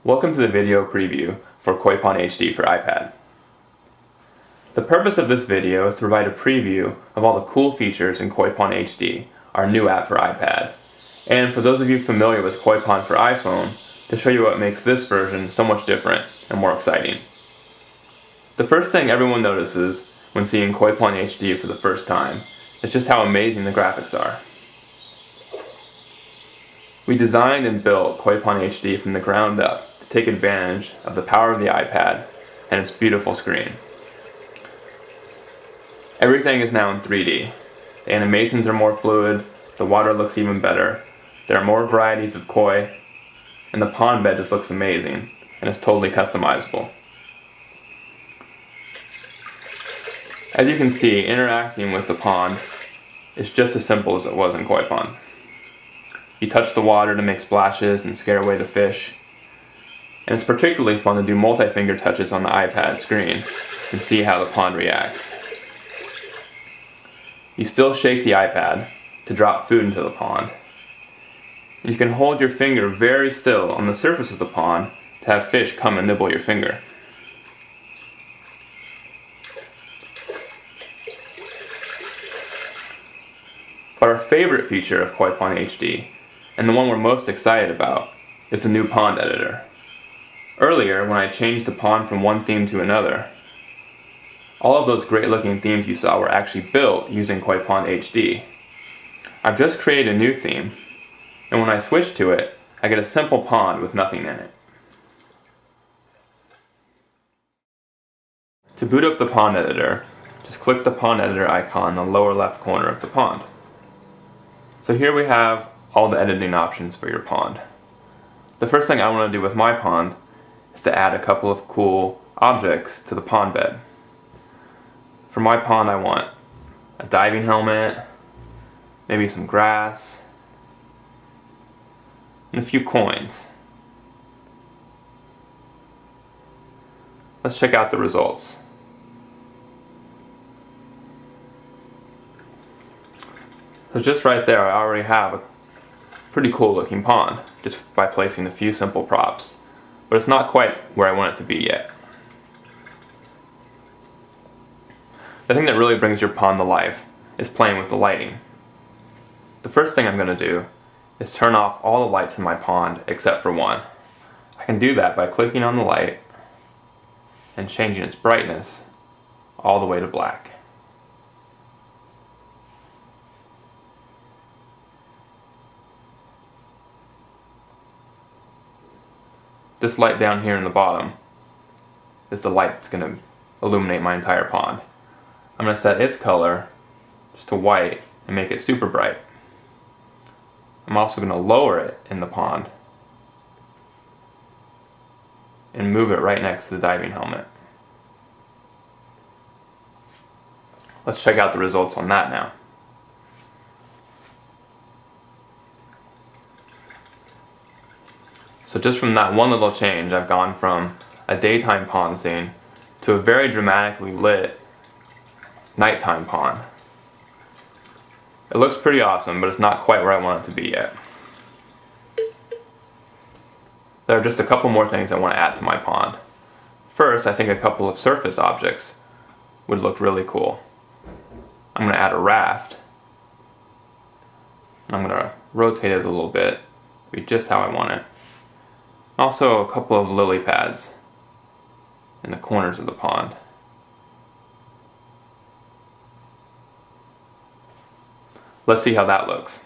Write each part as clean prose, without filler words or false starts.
Welcome to the video preview for Koi Pond HD for iPad. The purpose of this video is to provide a preview of all the cool features in Koi Pond HD, our new app for iPad, and for those of you familiar with Koi Pond for iPhone, to show you what makes this version so much different and more exciting. The first thing everyone notices when seeing Koi Pond HD for the first time is just how amazing the graphics are. We designed and built Koi Pond HD from the ground up to take advantage of the power of the iPad and its beautiful screen. Everything is now in 3D. The animations are more fluid, the water looks even better, there are more varieties of koi, and the pond bed just looks amazing and is totally customizable. As you can see, interacting with the pond is just as simple as it was in Koi Pond. You touch the water to make splashes and scare away the fish. And it's particularly fun to do multi-finger touches on the iPad screen and see how the pond reacts. You still shake the iPad to drop food into the pond. You can hold your finger very still on the surface of the pond to have fish come and nibble your finger. But our favorite feature of Koi Pond HD, and the one we're most excited about, is the new pond editor. Earlier, when I changed the pond from one theme to another, all of those great looking themes you saw were actually built using Koi Pond HD. I've just created a new theme, and when I switch to it, I get a simple pond with nothing in it. To boot up the pond editor, just click the pond editor icon in the lower left corner of the pond. So here we have all the editing options for your pond. The first thing I want to do with my pond is to add a couple of cool objects to the pond bed. For my pond I want a diving helmet, maybe some grass, and a few coins. Let's check out the results. So just right there I already have a pretty cool looking pond, just by placing a few simple props. But it's not quite where I want it to be yet. The thing that really brings your pond to life is playing with the lighting. The first thing I'm going to do is turn off all the lights in my pond except for one. I can do that by clicking on the light and changing its brightness all the way to black. This light down here in the bottom is the light that's going to illuminate my entire pond. I'm going to set its color just to white and make it super bright. I'm also going to lower it in the pond and move it right next to the diving helmet. Let's check out the results on that now. So just from that one little change, I've gone from a daytime pond scene to a very dramatically lit nighttime pond. It looks pretty awesome, but it's not quite where I want it to be yet. There are just a couple more things I want to add to my pond. First, I think a couple of surface objects would look really cool. I'm going to add a raft. And I'm going to rotate it a little bit, be just how I want it. Also a couple of lily pads in the corners of the pond. Let's see how that looks.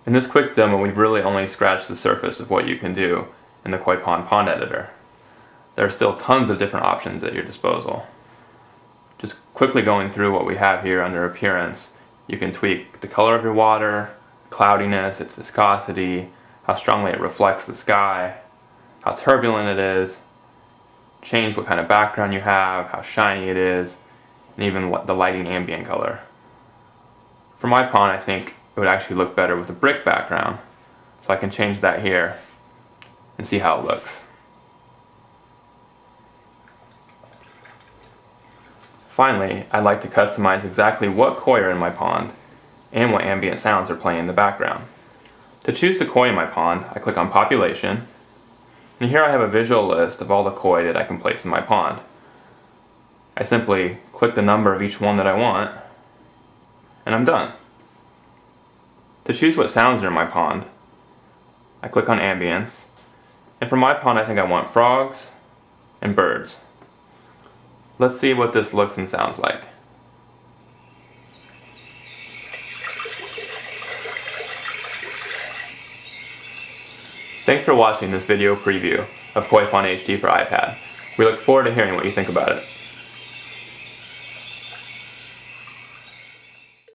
In this quick demo, we've really only scratched the surface of what you can do in the Koi Pond pond editor. There are still tons of different options at your disposal. Just quickly going through what we have here under appearance, you can tweak the color of your water, cloudiness, its viscosity, how strongly it reflects the sky, how turbulent it is, change what kind of background you have, how shiny it is, and even what the lighting ambient color. For my pond, I think it would actually look better with a brick background, so I can change that here and see how it looks. Finally, I'd like to customize exactly what koi are in my pond and what ambient sounds are playing in the background. To choose the koi in my pond, I click on Population, and here I have a visual list of all the koi that I can place in my pond. I simply click the number of each one that I want, and I'm done. To choose what sounds are in my pond, I click on Ambience, and for my pond I think I want frogs and birds. Let's see what this looks and sounds like. Thanks for watching this video preview of Koi Pond HD for iPad. We look forward to hearing what you think about it.